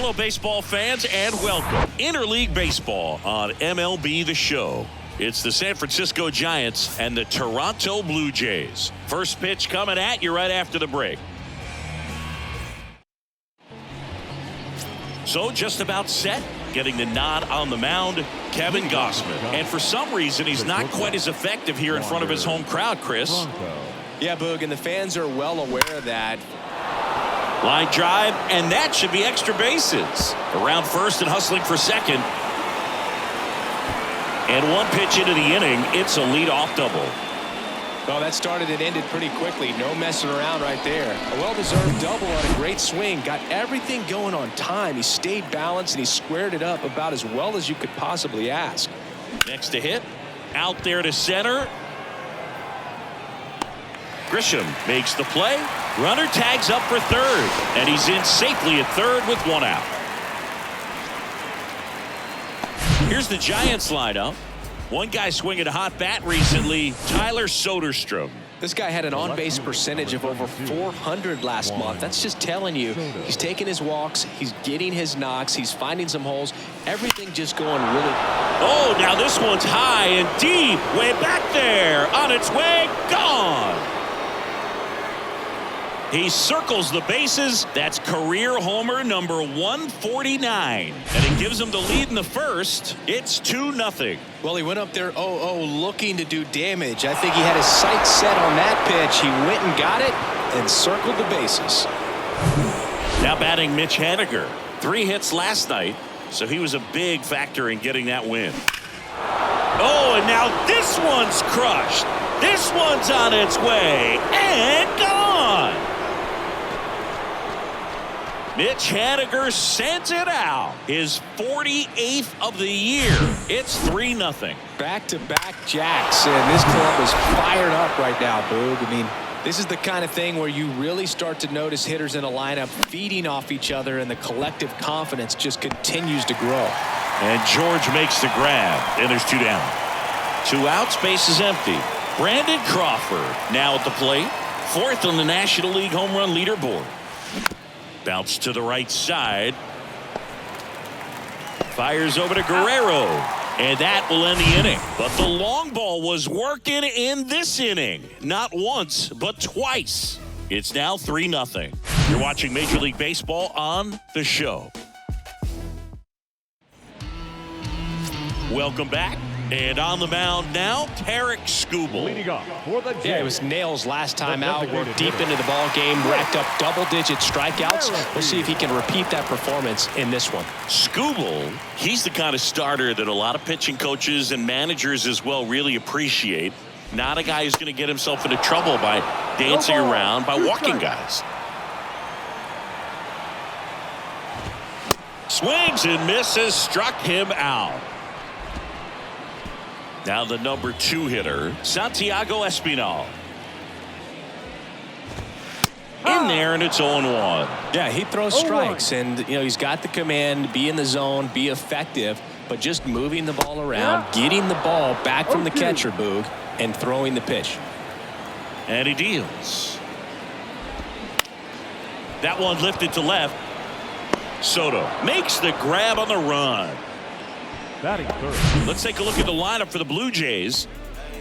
Hello, baseball fans, and welcome. Interleague Baseball on MLB The Show. It's the San Francisco Giants and the Toronto Blue Jays. First pitch coming at you right after the break. So just about set, getting the nod on the mound, Kevin Gausman. And for some reason, he's not quite as effective here in front of his home crowd, Chris. Yeah, Boog, and the fans are well aware of that. Line drive, and that should be extra bases. Around first and hustling for second. And one pitch into the inning, it's a leadoff double. Well, that started and ended pretty quickly. No messing around right there. A well-deserved double on a great swing. Got everything going on time. He stayed balanced, and he squared it up about as well as you could possibly ask. Next to hit. Out there to center. Grisham makes the play. Runner tags up for third. And he's in safely at third with one out. Here's the Giants lineup. One guy swinging a hot bat recently, Tyler Soderstrom. This guy had an on-base percentage of over 400 last month. That's just telling you he's taking his walks, he's getting his knocks, he's finding some holes. Everything just going really. Oh, now this one's high and deep, way back there, on its way, gone. He circles the bases. That's career homer number 149. And it gives him the lead in the first. It's 2-0. Well, he went up there 0-0 looking to do damage. I think he had his sights set on that pitch. He went and got it and circled the bases. Now batting Mitch Haniger. 3 hits last night, so he was a big factor in getting that win. Oh, and now this one's crushed. This one's on its way and gone. Mitch Haniger sends it out. His 48th of the year. It's 3-0. Back-to-back jacks, and this club is fired up right now, Boog. I mean, this is the kind of thing where you really start to notice hitters in a lineup feeding off each other, and the collective confidence just continues to grow. And George makes the grab, and there's 2 down. 2 outs, base is empty. Brandon Crawford now at the plate. 4th on the National League home run leaderboard. Bounce to the right side. Fires over to Guerrero. And that will end the inning. But the long ball was working in this inning. Not once, but twice. It's now 3-0. You're watching Major League Baseball on The Show. Welcome back. And on the mound now, Tarik Skubal. Leading off for the Jays. Yeah, it was nails last time out. Worked deep into the ball game, racked up double-digit strikeouts. We'll see if he can repeat that performance in this one. Skubal, he's the kind of starter that a lot of pitching coaches and managers as well really appreciate. Not a guy who's going to get himself into trouble by dancing around, by walking guys. Swings and misses, struck him out. Now the number 2 hitter, Santiago Espinal. In there, and it's 0-1. Yeah, he throws strikes, and he's got the command, be in the zone, be effective, but just moving the ball around, getting the ball back from the catcher, Boog, and throwing the pitch. And he deals. That one lifted to left. Soto makes the grab on the run. Batting third. Let's take a look at the lineup for the Blue Jays.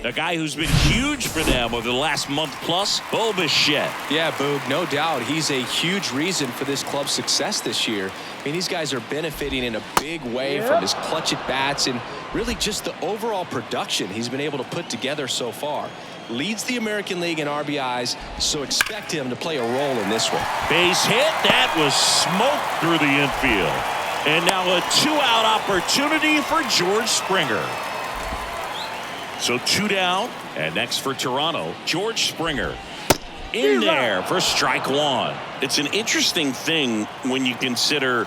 A guy who's been huge for them over the last month plus, Bo Bichette. Yeah, Boog, no doubt. He's a huge reason for this club's success this year. I mean, these guys are benefiting in a big way from his clutch at bats and really just the overall production he's been able to put together so far. Leads the American League in RBIs, so expect him to play a role in this one. Base hit. That was smoked through the infield. And now a 2-out opportunity for George Springer. So 2 down, and next for Toronto, George Springer. In there for strike 1. It's an interesting thing when you consider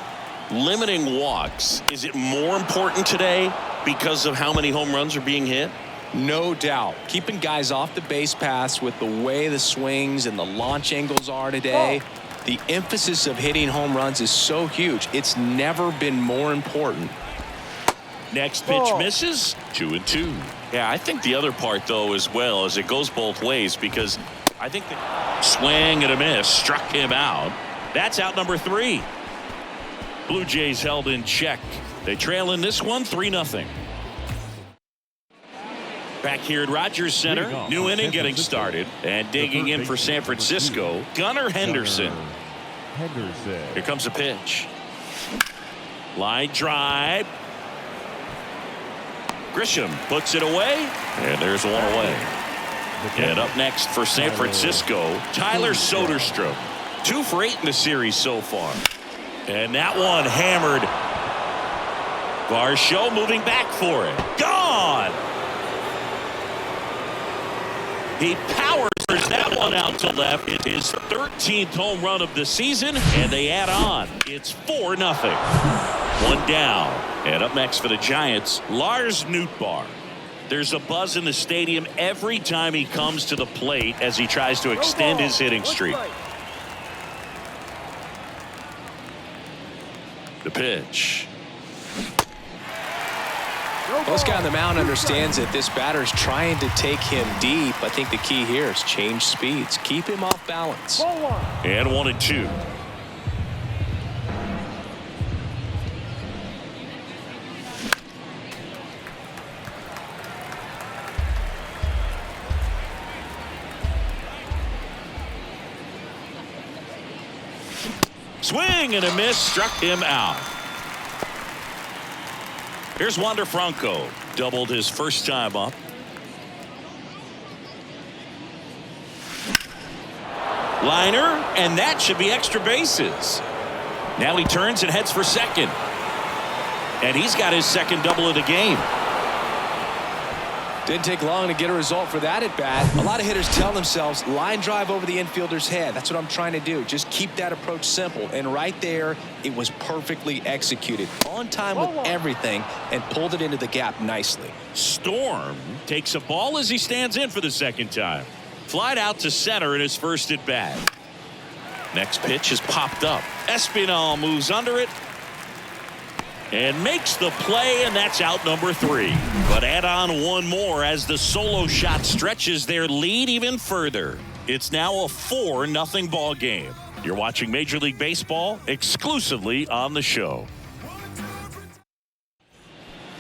limiting walks. Is it more important today because of how many home runs are being hit? No doubt. Keeping guys off the base paths with the way the swings and the launch angles are today. The emphasis of hitting home runs is so huge. It's never been more important. Next pitch misses. 2-2. Yeah, I think the other part, though, as well, is it goes both ways because I think the swing and a miss struck him out. That's out number 3. Blue Jays held in check. They trail in this one 3-0. Back here at Rogers Center, new inning getting started, and digging in for San Francisco, Gunnar Henderson. Here comes a pitch. Line drive. Grisham puts it away, and there's one away. And up next for San Francisco, Tyler Soderstrom. 2 for 8 in the series so far. And that one hammered. Varsho moving back for it. Gone! He powers that one out to left. It is 13th home run of the season, and they add on. It's 4-0. One down. And up next for the Giants, Lars Nootbaar. There's a buzz in the stadium every time he comes to the plate as he tries to extend his hitting streak. The pitch. Well, this guy on the mound understands that this batter's trying to take him deep. I think the key here is change speeds. Keep him off balance. And 1-2. Swing and a miss, struck him out. Here's Wander Franco. Doubled his first time up. Liner, and that should be extra bases. Now he turns and heads for second. And he's got his second double of the game. Didn't take long to get a result for that at bat. A lot of hitters tell themselves line drive over the infielder's head. That's what I'm trying to do. Just keep that approach simple. And right there, it was perfectly executed. On time with everything and pulled it into the gap nicely. Storm takes a ball as he stands in for the second time. Flied out to center in his first at bat. Next pitch is popped up. Espinal moves under it and makes the play, and that's out number 3. But add on one more as the solo shot stretches their lead even further. It's now a 4-0 ball game. You're watching Major League Baseball exclusively on the show.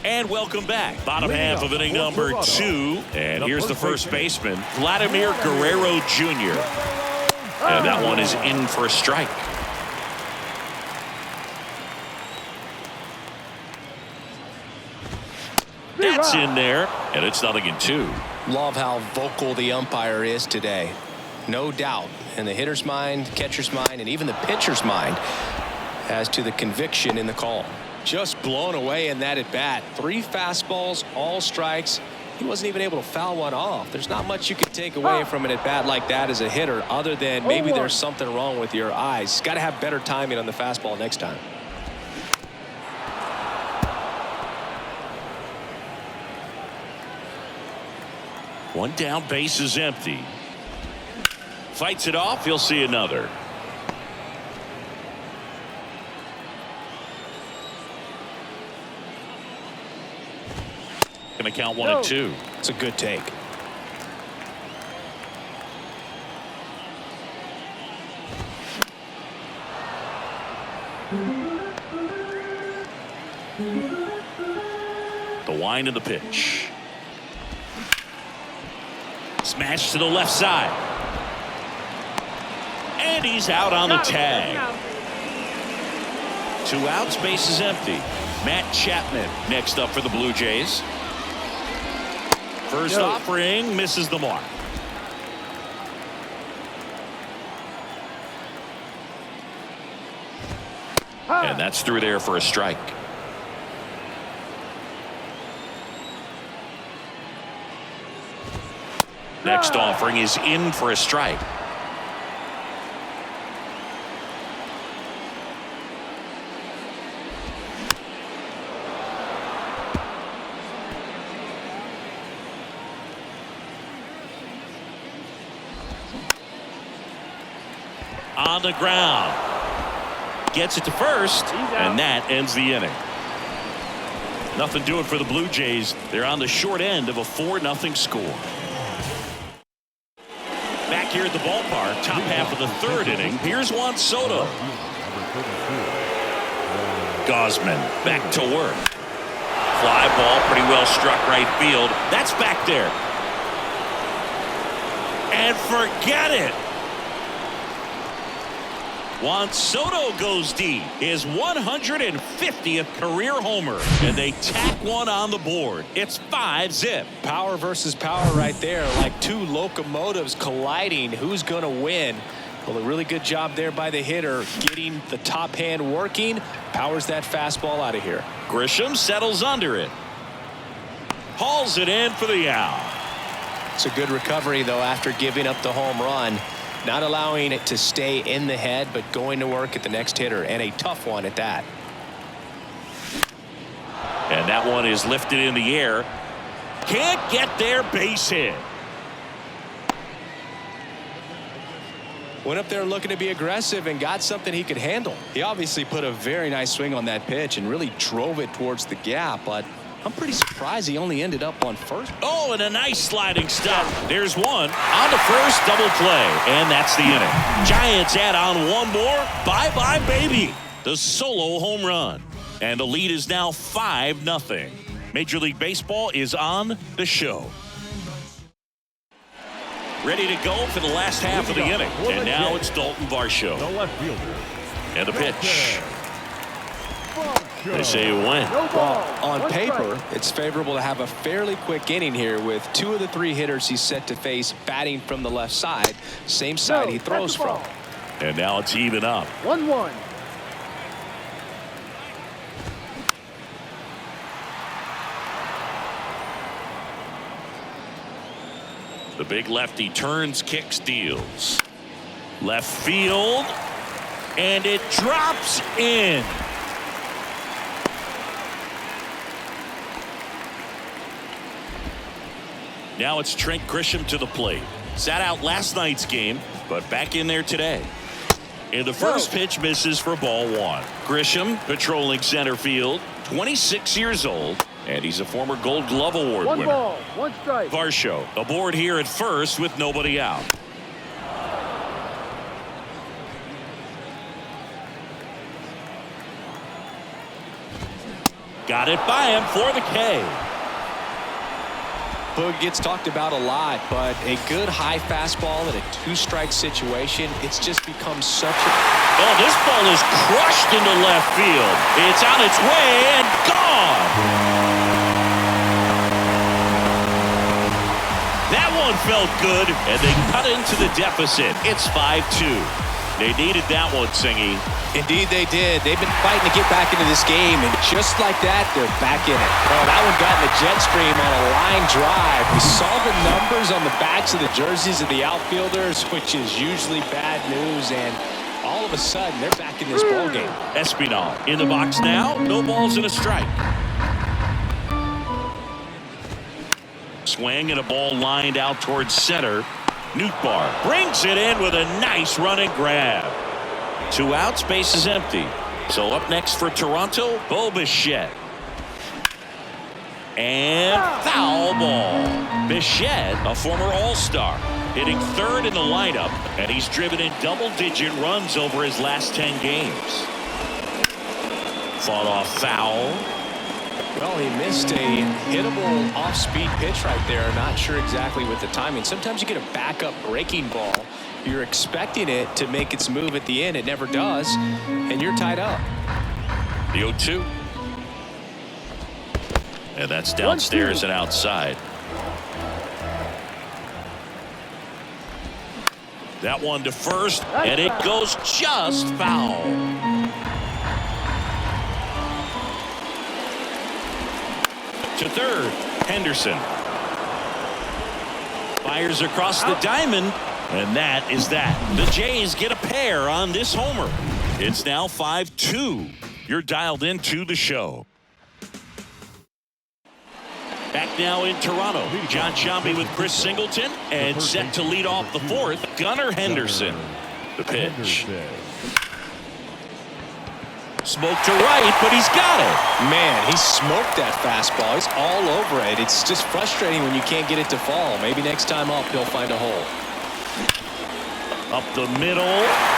And welcome back. Bottom half of inning number 2. And here's the first baseman, Vladimir Guerrero Jr. And that one is in for a strike. That's in there, and it's 0-2. Love how vocal the umpire is today. No doubt in the hitter's mind, catcher's mind, and even the pitcher's mind as to the conviction in the call. Just blown away in that at bat. 3 fastballs, all strikes. He wasn't even able to foul one off. There's not much you can take away from an at bat like that as a hitter other than maybe there's something wrong with your eyes. Got to have better timing on the fastball next time. One down, base is empty. Fights it off, he'll see another. Gonna count 1-2. It's a good take. The wind of the pitch. Smash to the left side. And he's out on the tag. 2 outs, base is empty. Matt Chapman next up for the Blue Jays. First offering misses the mark. And that's through there for a strike. Next offering is in for a strike. On the ground. Gets it to first, and that ends the inning. Nothing doing for the Blue Jays. They're on the short end of a 4-0 score. Back here at the ballpark, top half of the 3rd inning. Here's Juan Soto. Gausman back to work. Fly ball pretty well struck right field. That's back there. And forget it. Juan Soto goes deep. His 150th career homer. And they tack one on the board. It's 5-zip. Power versus power right there. Like two locomotives colliding. Who's going to win? Well, a really good job there by the hitter. Getting the top hand working. Powers that fastball out of here. Grisham settles under it. Hauls it in for the out. It's a good recovery, though, after giving up the home run. Not allowing it to stay in the head, but going to work at the next hitter, and a tough one at that. And that one is lifted in the air. Can't get there, base hit. Went up there looking to be aggressive and got something he could handle. He obviously put a very nice swing on that pitch and really drove it towards the gap, but I'm pretty surprised he only ended up on first. Oh, and a nice sliding stop. There's one on the first, double play, and that's the inning. Giants add on one more. Bye-bye, baby. The solo home run. And the lead is now 5-0. Major League Baseball is on the show. Ready to go for the last half of the inning. And now it's Dalton Varsho. The left fielder. And the pitch. They say it went. On paper, it's favorable to have a fairly quick inning here with two of the three hitters he's set to face batting from the left side, same side he throws from. And now it's even up. 1-1. The big lefty turns, kicks, deals. Left field. And it drops in. Now it's Trent Grisham to the plate. Sat out last night's game, but back in there today. And the first pitch misses for ball one. Grisham patrolling center field, 26 years old, and he's a former Gold Glove Award winner. 1 ball, 1 strike. Varsho aboard here at first with nobody out. Got it by him for the K. Boog gets talked about a lot, but a good high fastball in a two-strike situation, it's just become such a... Oh, this ball is crushed into left field. It's on its way and gone. That one felt good, and they cut into the deficit. It's 5-2. They needed that one, Singy. Indeed they did. They've been fighting to get back into this game, and just like that, they're back in it. Oh, that one got in the jet stream on a line drive. We saw the numbers on the backs of the jerseys of the outfielders, which is usually bad news, and all of a sudden, they're back in this ball game. Espinal in the box now. No balls and a strike. Swing and a ball lined out towards center. Nootbaar brings it in with a nice running grab. 2 outs, base is empty. So up next for Toronto, Bo Bichette. And foul ball. Bichette, a former All-Star, hitting third in the lineup, and he's driven in double-digit runs over his last 10 games. Fought off foul. Well, he missed a hittable off-speed pitch right there. Not sure exactly with the timing. Sometimes you get a backup breaking ball. You're expecting it to make its move at the end. It never does, and you're tied up. The 0-2. And that's downstairs and outside. That one to first, and it goes just foul. To third, Henderson. Fires across the diamond, and that is that. The Jays get a pair on this homer. It's now 5-2. You're dialed into the show. Back now in Toronto, John Sciambi with Chris Singleton, and set to lead off the fourth, Gunnar Henderson. The pitch. Smoke to right, but he's got it. Man, he smoked that fastball. He's all over it. It's just frustrating when you can't get it to fall. Maybe next time up, he'll find a hole. Up the middle,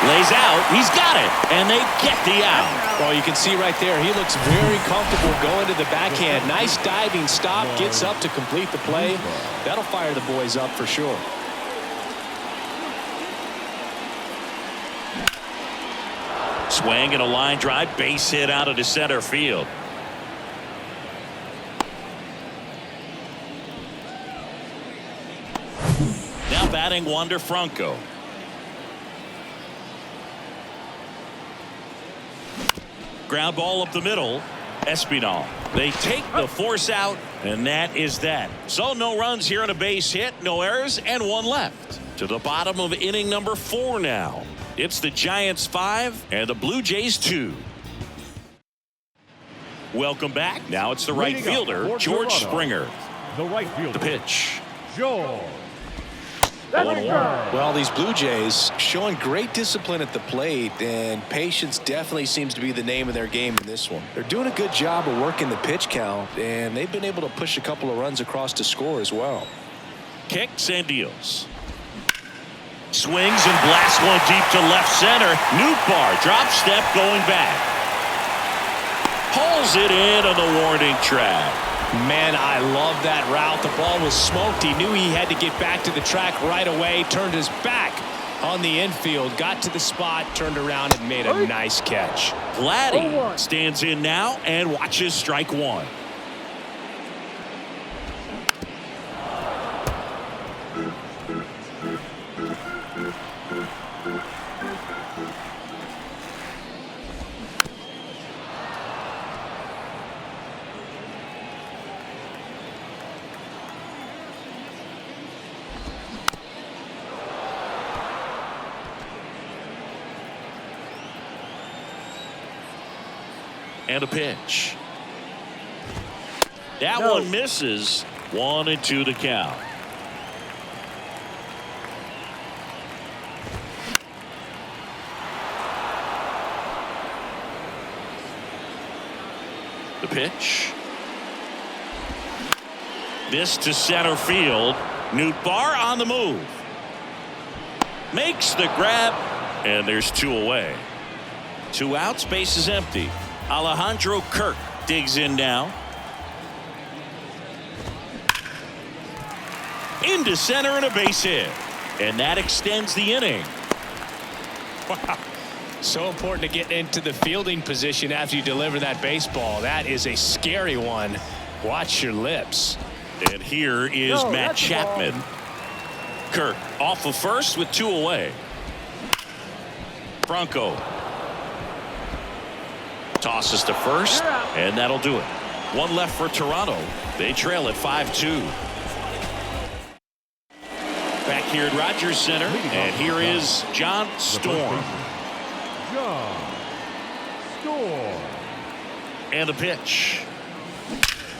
lays out, he's got it, and they get the out. Well, you can see right there, he looks very comfortable going to the backhand. Nice diving stop, gets up to complete the play. That'll fire the boys up for sure. Swing and a line drive, base hit out of the center field. Now batting Wander Franco. Ground ball up the middle. Espinal. They take the force out, and that is that. So no runs here on a base hit, no errors, and one left. To the bottom of inning number 4 now. It's the Giants 5 and the Blue Jays 2. Welcome back. Now it's the right fielder, George Springer. The right fielder. The pitch. George. 1-1. Well, these Blue Jays showing great discipline at the plate, and patience definitely seems to be the name of their game in this one. They're doing a good job of working the pitch count, and they've been able to push a couple of runs across to score as well. Kicks and deals. Swings and blasts one deep to left center. Nootbaar drop step going back. Pulls it in on the warning track. Man, I love that route. The ball was smoked. He knew he had to get back to the track right away. Turned his back on the infield. Got to the spot, turned around, and made a nice catch. Vladdy stands in now and watches strike one. And a pitch. That one misses. 1-2 to count. The pitch. This to center field. Nootbaar on the move. Makes the grab. And there's 2 away. 2 outs, base is empty. Alejandro Kirk digs in now. Into center and a base hit. And that extends the inning. Wow. So important to get into the fielding position after you deliver that baseball. That is a scary one. Watch your lips. And here is Matt Chapman. Kirk off of first with 2 away. Franco tosses to first, and that'll do it. 1 left for Toronto. They trail at 5-2. Back here at Rogers Center, and here is John Storm. John Storm. And the pitch.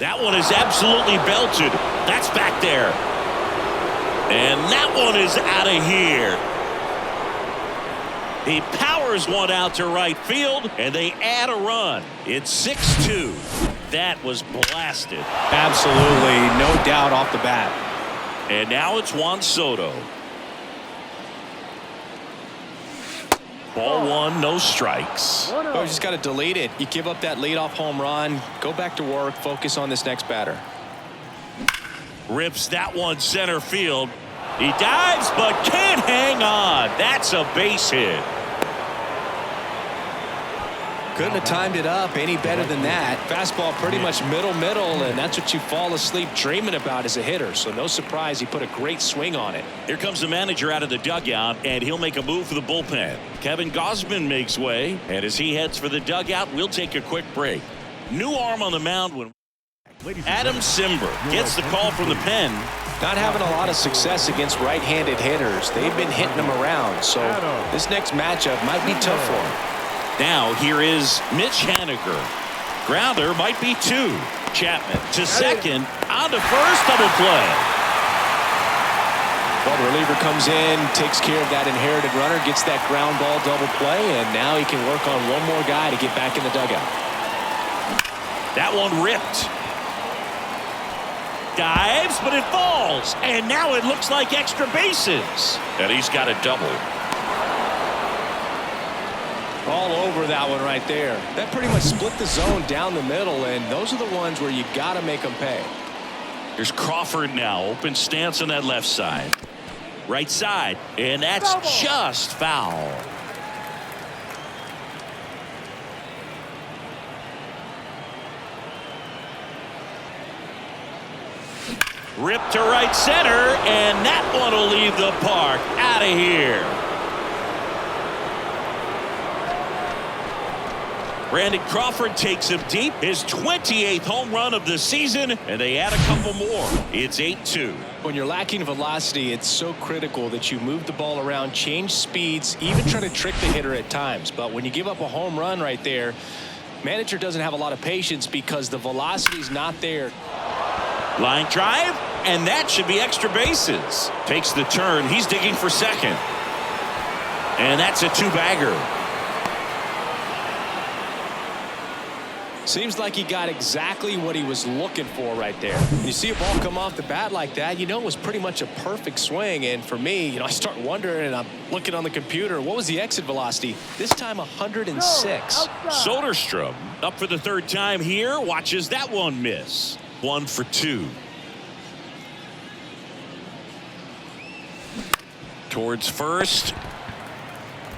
That one is absolutely belted. That's back there. And that one is out of here. He powers one out to right field, and they add a run. It's 6-2. That was blasted. Absolutely, no doubt off the bat. And now it's Juan Soto. Ball 1, no strikes. Oh, you just got to delete it. You give up that leadoff home run, go back to work, focus on this next batter. Rips that one center field. He dives but can't hang on. That's a base hit. Couldn't have timed it up any better than that. Fastball pretty much middle, and that's what you fall asleep dreaming about as a hitter. So no surprise he put a great swing on it. Here comes the manager out of the dugout, and he'll make a move for the bullpen. Kevin Gausman makes way, and as he heads for the dugout, we'll take a quick break. New arm on the mound when Adam Cimber gets the call from the pen. Not having a lot of success against right-handed hitters. They've been hitting them around, so this next matchup might be tough for him. Now here is Mitch Haniger. Grounder might be 2. Chapman to second, on to first, double play. Well, the reliever comes in, takes care of that inherited runner, gets that ground ball double play, and now he can work on one more guy to get back in the dugout. That one ripped. Dives, but it falls. And now it looks like extra bases. And he's got a double. All over that one right there. That pretty much split the zone down the middle, and those are the ones where you got to make them pay. Here's Crawford now. Open stance on that left side. Right side. And that's just foul. Ripped to right center, and that one will leave the park. Out of here. Brandon Crawford takes him deep. His 28th home run of the season, and they add a couple more. It's 8-2. When you're lacking velocity, it's so critical that you move the ball around, change speeds, even try to trick the hitter at times. But when you give up a home run right there, manager doesn't have a lot of patience because the velocity's not there. Line drive, and that should be extra bases. Takes the turn. He's digging for second. And that's a two-bagger. Seems like he got exactly what he was looking for right there. When you see a ball come off the bat like that, you know it was pretty much a perfect swing. And for me, I start wondering, and I'm looking on the computer, what was the exit velocity? This time 106. Soderstrom up for the third time here. Watches that one miss. 1 for 2. Towards first.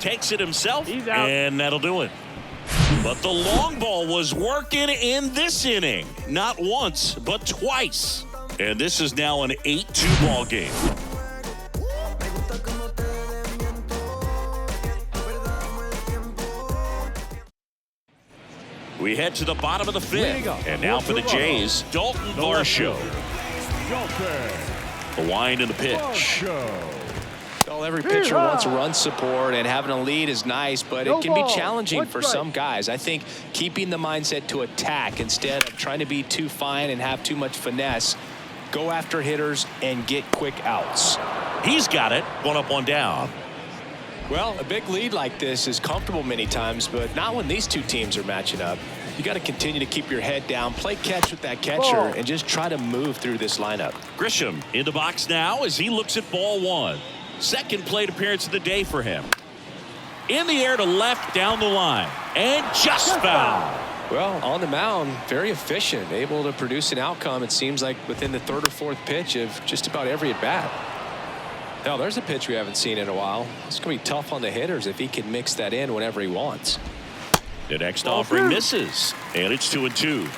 Takes it himself. And that'll do it. But the long ball was working in this inning. Not once, but twice. And this is now an 8-2 ball game. We head to the bottom of the fifth. And now for the Jays, Dalton Varsho. The wind and the pitch. Well, every pitcher wants run support, and having a lead is nice, but it can be challenging for some guys. I think keeping the mindset to attack instead of trying to be too fine and have too much finesse, go after hitters and get quick outs. He's got it. 1 up, 1 down. Well, a big lead like this is comfortable many times, but not when these two teams are matching up. You got to continue to keep your head down, play catch with that catcher, and just try to move through this lineup. Grisham in the box now as he looks at ball 1. Second plate appearance of the day for him. In the air to left down the line. And just foul. Well, on the mound, very efficient, able to produce an outcome, it seems like, within the third or fourth pitch of just about every at-bat. Now, there's a pitch we haven't seen in a while. It's going to be tough on the hitters if he can mix that in whenever he wants. The next offering misses. And it's 2-2.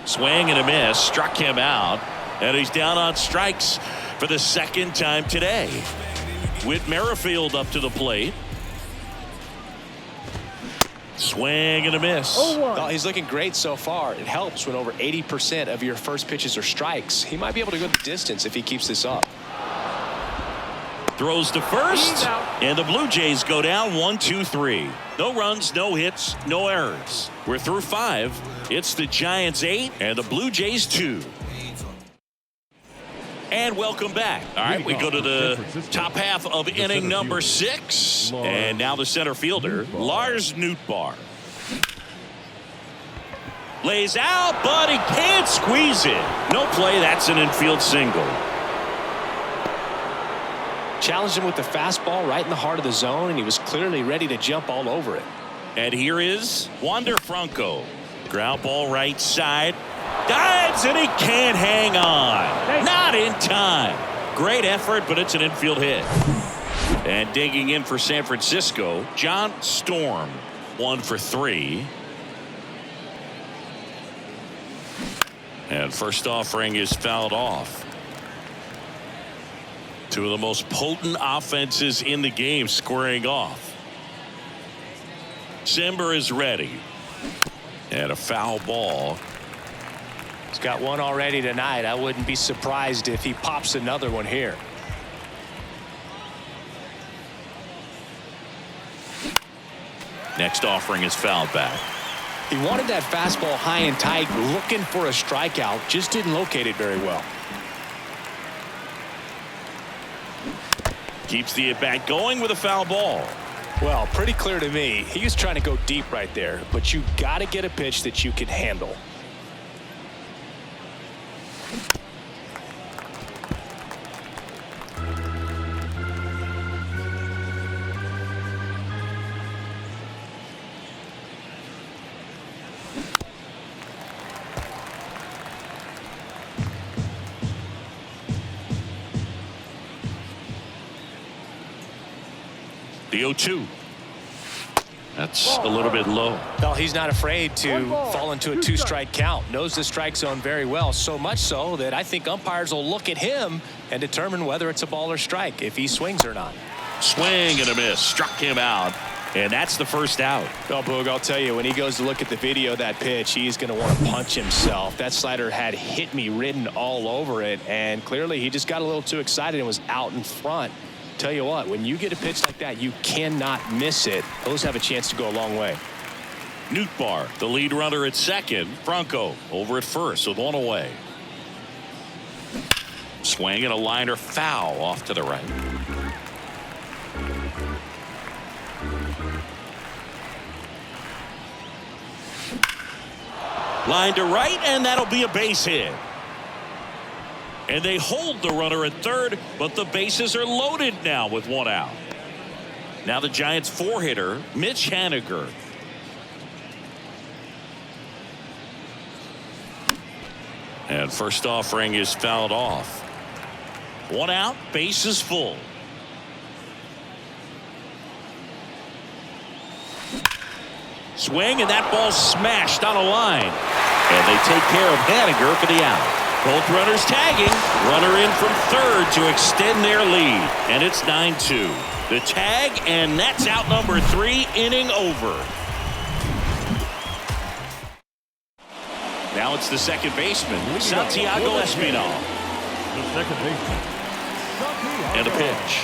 Swing and a miss. Struck him out. And he's down on strikes for the second time today. Whit Merrifield up to the plate. Swing and a miss. Well, he's looking great so far. It helps when over 80% of your first pitches are strikes. He might be able to go the distance if he keeps this up. Throws to first. And the Blue Jays go down 1-2-3. No runs, no hits, no errors. We're through 5. It's the Giants 8 and the Blue Jays 2. And welcome back. All right, we go to the top half of inning number 6. And now the center fielder, Lars Nootbaar. Lays out, but he can't squeeze it. No play, that's an infield single. Challenged him with the fastball right in the heart of the zone, and he was clearly ready to jump all over it. And here is Wander Franco. Ground ball right side. Dives, and he can't hang on. Not in time. Great effort, but it's an infield hit. And digging in for San Francisco, John Storm. 1 for 3. And first offering is fouled off. Two of the most potent offenses in the game squaring off. Simber is ready. And a foul ball. He's got one already tonight. I wouldn't be surprised if he pops another one here. Next offering is fouled back. He wanted that fastball high and tight, looking for a strikeout, just didn't locate it very well. Keeps the at-bat going with a foul ball. Well, pretty clear to me. He was trying to go deep right there, but you got to get a pitch that you can handle. The 0-2. That's a little bit low. Well, he's not afraid to fall into a two-strike count. Knows the strike zone very well, so much so that I think umpires will look at him and determine whether it's a ball or strike, if he swings or not. Swing and a miss. Struck him out. And that's the first out. Well, Boog, I'll tell you, when he goes to look at the video of that pitch, he's going to want to punch himself. That slider had "hit me" written all over it, and clearly he just got a little too excited and was out in front. Tell you what, when you get a pitch like that, you cannot miss it. Those have a chance to go a long way. Nootbaar, the lead runner at second. Franco over at first with one away. Swing and a liner foul off to the right. Line to right, and that'll be a base hit. And they hold the runner at third, but the bases are loaded now with one out. Now the Giants' four-hitter, Mitch Haniger. And first offering is fouled off. One out, bases full. Swing, and that ball smashed on a line. And they take care of Haniger for the out. Both runners tagging. Runner in from third to extend their lead. And it's 9-2. The tag, and that's out number 3, inning over. Now it's the second baseman, Santiago Espinal. The second baseman. And a pitch.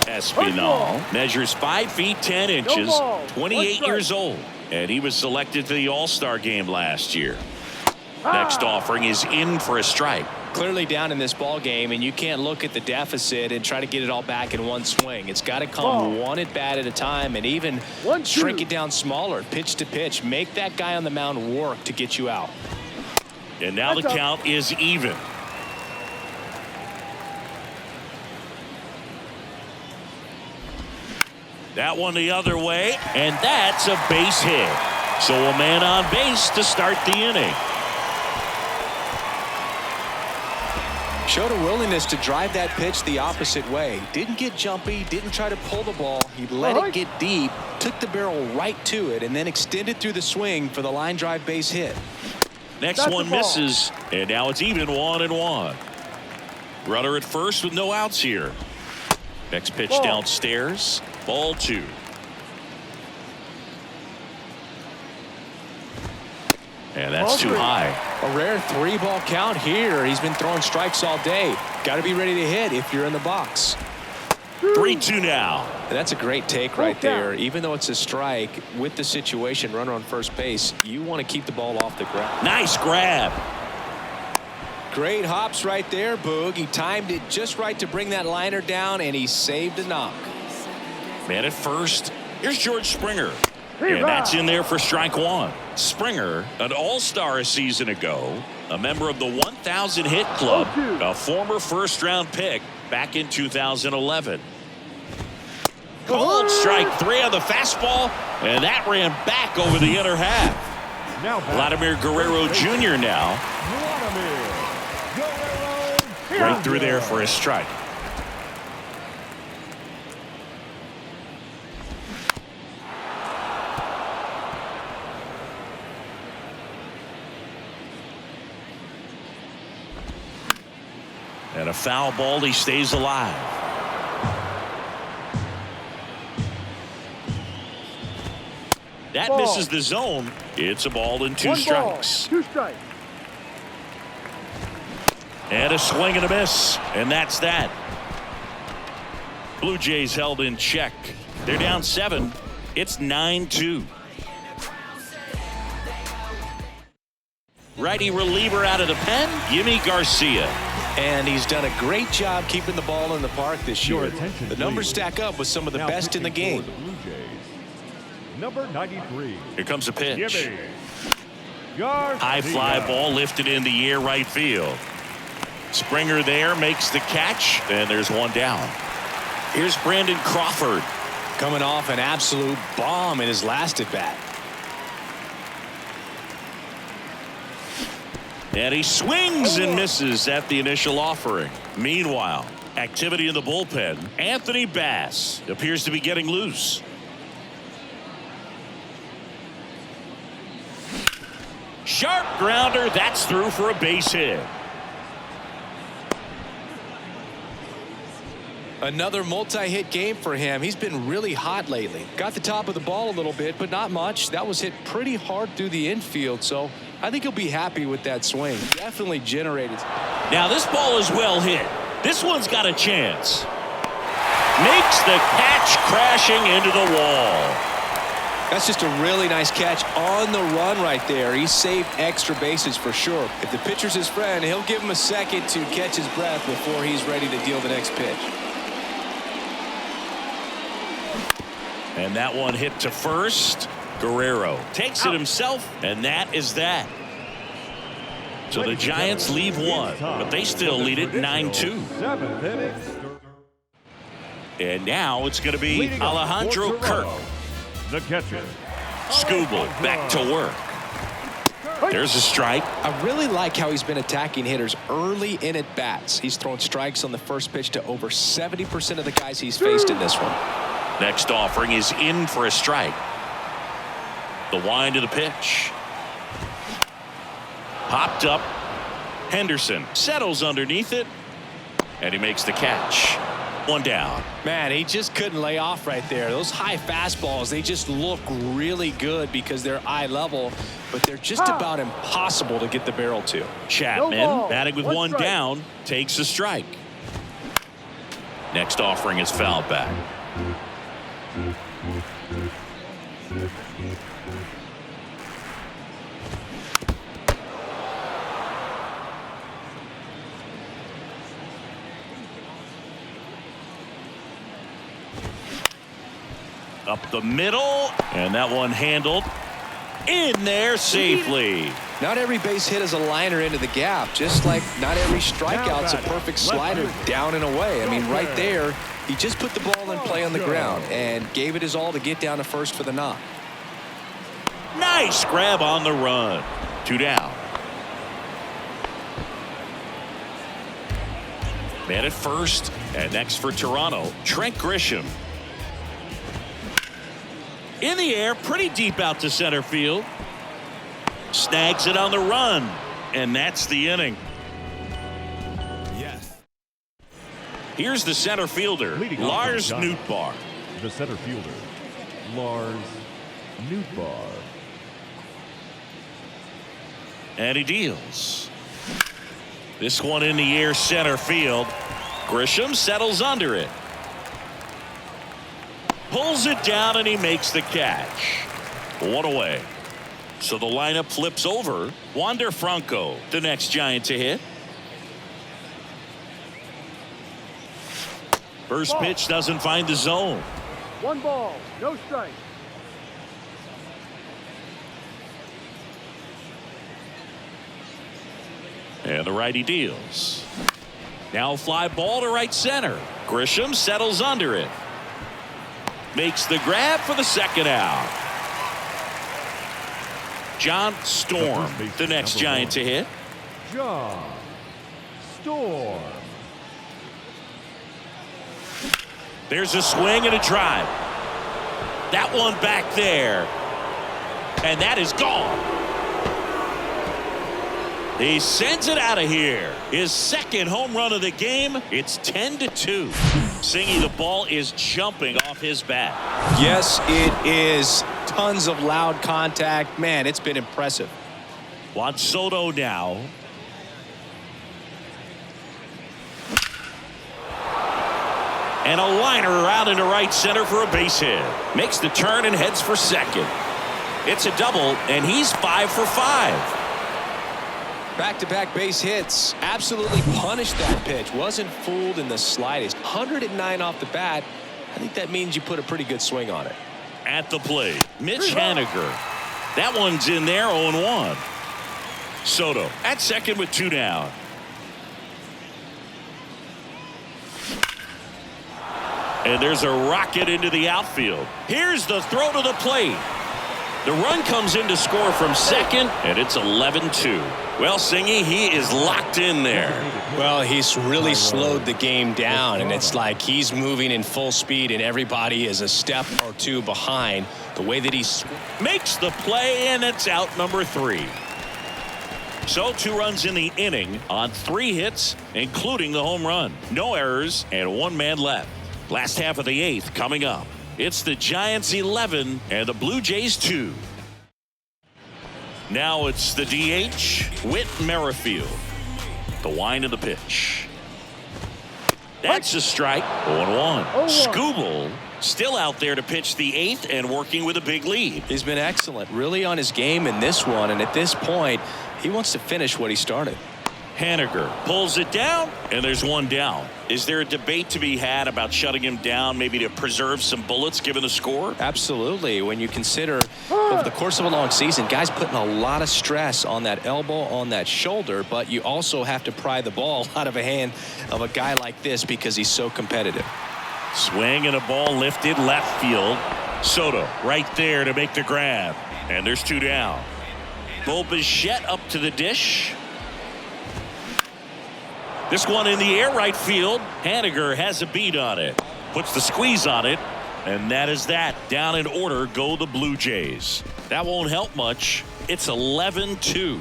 Espinal measures 5 feet 10 inches, 28 years old, and he was selected to the All-Star game last year. Next offering is in for a strike. Clearly down in this ball game, and you can't look at the deficit and try to get it all back in one swing. It's got to come one at bat at a time, and even shrink it down smaller, pitch to pitch. Make that guy on the mound work to get you out. And now the count is even. That one the other way, and that's a base hit. So a man on base to start the inning. Showed a willingness to drive that pitch the opposite way. Didn't get jumpy, didn't try to pull the ball. He let it get deep, took the barrel right to it, and then extended through the swing for the line drive base hit. Next one misses, and now it's even 1-1. Runner at first with no outs here. Next pitch downstairs. Ball 2. And that's too high. A rare 3-ball count here. He's been throwing strikes all day. Got to be ready to hit if you're in the box. 3-2 now. And that's a great take right there. Even though it's a strike, with the situation, runner on first base, you want to keep the ball off the ground. Nice grab. Great hops right there, Boog. He timed it just right to bring that liner down, and he saved a knock. Man at first. Here's George Springer. And that's in there for strike 1. Springer, an all-star a season ago, a member of the 1,000 hit club, a former first-round pick back in 2011. Called strike 3 on the fastball, and that ran back over the inner half. Now Vladimir Guerrero Jr. now. Right through there for a strike. And a foul ball, he stays alive. That misses the zone. It's a ball and 2 strikes. 2 strikes. And a swing and a miss. And that's that. Blue Jays held in check. They're down 7. It's 9-2. Righty reliever out of the pen, Yimi Garcia. And he's done a great job keeping the ball in the park this year. The numbers stack up with some of the Now best in the pitching game. for the Blue Jays, number 93. Here comes a pitch. Yimi Garcia. High fly ball lifted in the air right field. Springer there makes the catch, and there's one down. Here's Brandon Crawford. Coming off an absolute bomb in his last at bat. And he swings and misses at the initial offering. Meanwhile, Activity in the bullpen. Anthony Bass appears to be getting loose. Sharp grounder. That's through for a base hit. Another multi-hit game for him. He's been really hot lately. Got the top of the ball a little bit, but not much. That was hit pretty hard through the infield, so I think he'll be happy with that swing. Definitely generated. Now this ball is well hit. This one's got a chance. Makes the catch, crashing into the wall. That's just a really nice catch on the run right there. He saved extra bases for sure. If the pitcher's his friend, he'll give him a second to catch his breath before he's ready to deal the next pitch. And that one hit to first. Guerrero takes it himself, and that is that. So the Giants leave one, but they still lead it 9-2. And now it's going to be Alejandro Kirk. The catcher. Skubal back to work. There's a strike. I really like how he's been attacking hitters early in at bats. He's thrown strikes on the first pitch to over 70% of the guys he's faced in this one. Next offering is in for a strike. The wind of the pitch. Popped up. Henderson settles underneath it, and he makes the catch. One down. Man, he just couldn't lay off right there. Those high fastballs, they just look really good because they're eye level, but they're just about impossible to get the barrel to. Chapman, batting with one down, takes a strike. Next offering is fouled back. Up the middle, and that one handled in there safely. Not every base hit is a liner into the gap, just like not every strikeout's a perfect slider down and away. I mean, right there, he just put the ball in play on the ground and gave it his all to get down to first for the knock. Nice grab on the run. Two down. Man at first, and next for Toronto, Trent Grisham. In the air, pretty deep out to center field. Snags it on the run, and that's the inning. Yes. Here's the center fielder, Lars Nootbaar. The center fielder, Lars Nootbaar. And he deals. This one in the air, center field. Grisham settles under it. Pulls it down, and he makes the catch. One away. So the lineup flips over. Wander Franco, the next Giant to hit. First pitch doesn't find the zone. 1 ball, no strike. And the righty deals. Now fly ball to right center. Grisham settles under it. Makes the grab for the second out. John Storm, the next Giant to hit. John Storm. There's a swing and a drive. That one back there. And that is gone. He sends it out of here. His second home run of the game. It's 10-2. Singy, the ball is jumping off his bat. Yes, it is. Tons of loud contact. Man, it's been impressive. Juan Soto now. And a liner around into right center for a base hit. Makes the turn and heads for second. It's a double, and he's 5 for 5. Back-to-back base hits. Absolutely punished that pitch. Wasn't fooled in the slightest. 109 off the bat. I think that means you put a pretty good swing on it. At the plate, Mitch Haniger. That one's in there, 0-1. Soto at second with 2 down. And there's a rocket into the outfield. Here's the throw to the plate. The run comes in to score from second, and it's 11-2. Well, Singy, he is locked in there. Well, he's really slowed the game down, and it's like he's moving in full speed, and everybody is a step or two behind. The way that he makes the play, and it's out number 3. So 2 runs in the inning on 3 hits, including the home run. No errors, and 1 man left. Last half of the 8th coming up. It's the Giants 11 and the Blue Jays 2. Now it's the DH, Whit Merrifield. The wind of the pitch. That's a strike. 0-1. Skubal still out there to pitch the 8th and working with a big lead. He's been excellent, really on his game in this one, and at this point, he wants to finish what he started. Haniger pulls it down, and there's 1 down. Is there a debate to be had about shutting him down, maybe to preserve some bullets given the score? Absolutely. When you consider over the course of a long season, guys putting a lot of stress on that elbow, on that shoulder, but you also have to pry the ball out of a hand of a guy like this because he's so competitive. Swing and a ball lifted left field. Soto right there to make the grab, and there's 2 down. Bo Bichette up to the dish. This one in the air right field. Haniger has a beat on it. Puts the squeeze on it. And that is that. Down in order go the Blue Jays. That won't help much. It's 11-2.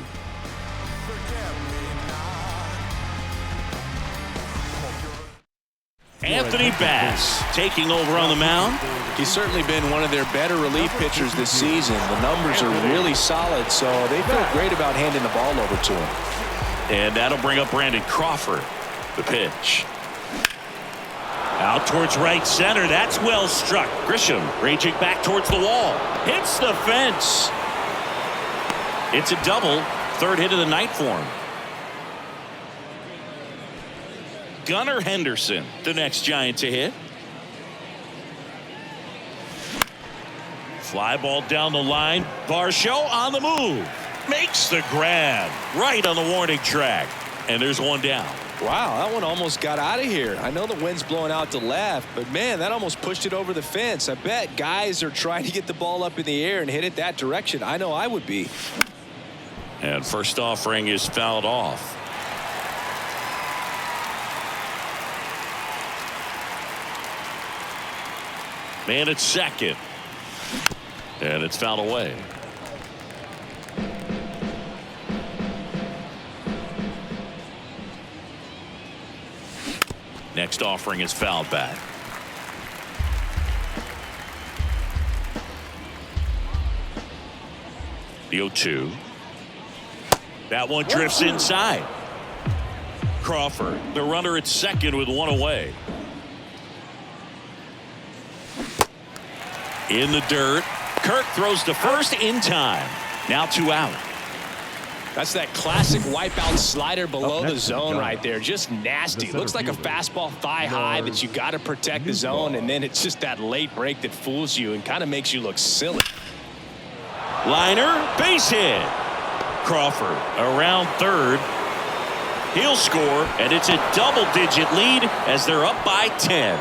Anthony Bass taking over on the mound. He's certainly been one of their better relief pitchers this season. The numbers are really solid, so they feel great about handing the ball over to him. And that'll bring up Brandon Crawford. The pitch. Out towards right center. That's well struck. Grisham raging back towards the wall. Hits the fence. It's a double. 3rd hit of the night for him. Gunnar Henderson, the next Giant to hit. Fly ball down the line. Varsho on the move. Makes the grab right on the warning track. And there's 1 down. Wow, that one almost got out of here. I know the wind's blowing out to left, but man, that almost pushed it over the fence. I bet guys are trying to get the ball up in the air and hit it that direction. I know I would be. And first offering is fouled off. Man at second. And it's fouled away. Next offering is fouled back. The 0-2. That one drifts inside. Crawford, the runner at second with 1 away. In the dirt. Kirk throws to first in time. Now 2 out. That's that classic wipeout slider below the zone right there. Just nasty. Looks like a fastball thigh high that you got to protect the zone, and then it's just that late break that fools you and kind of makes you look silly. Liner, base hit. Crawford around 3rd. He'll score, and it's a double-digit lead as they're up by 10.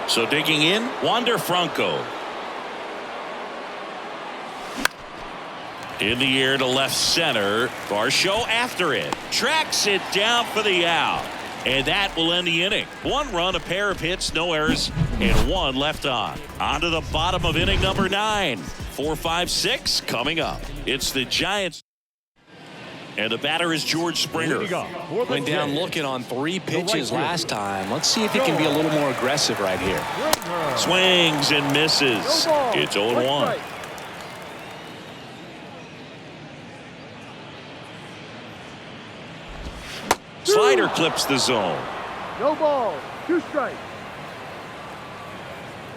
So digging in, Wander Franco. In the air to left center. Varsho after it. Tracks it down for the out. And that will end the inning. 1 run, a pair of hits, no errors, and 1 left on. On to the bottom of inning number 9. 4, 5, 6 coming up. It's the Giants. And the batter is George Springer. Went down looking on 3 pitches last time. Let's see if he can be a little more aggressive right here. Swings and misses. It's 0-1. Slider clips the zone. No ball. 2 strikes.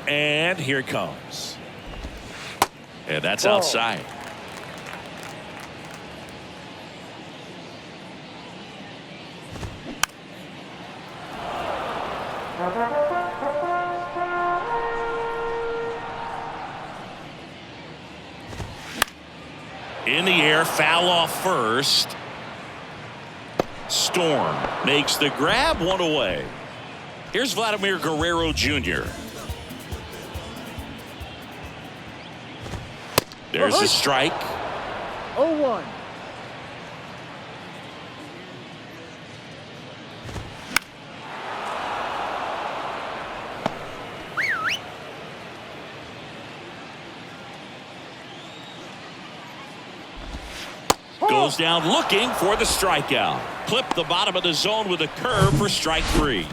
And here it comes. And that's outside. In the air, foul off first. Storm makes the grab, 1 away. Here's Vladimir Guerrero Jr. There's a strike. 0-1. Goes down looking for the strikeout. Clip the bottom of the zone with a curve for strike 3.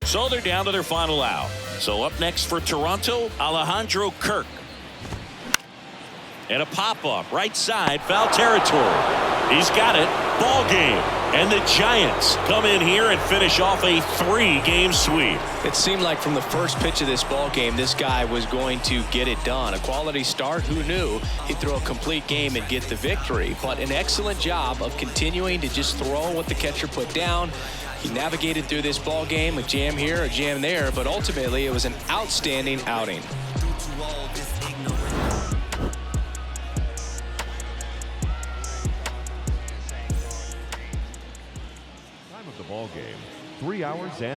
So they're down to their final out. So up next for Toronto, Alejandro Kirk. And a pop-up right side, foul territory. He's got it. Ball game. And the Giants come in here and finish off a 3-game sweep. It seemed like from the first pitch of this ball game, this guy was going to get it done. A quality start. Who knew he'd throw a complete game and get the victory? But an excellent job of continuing to just throw what the catcher put down. He navigated through this ball game, a jam here, a jam there, but ultimately it was an outstanding outing. Time of the ball game, 3 hours and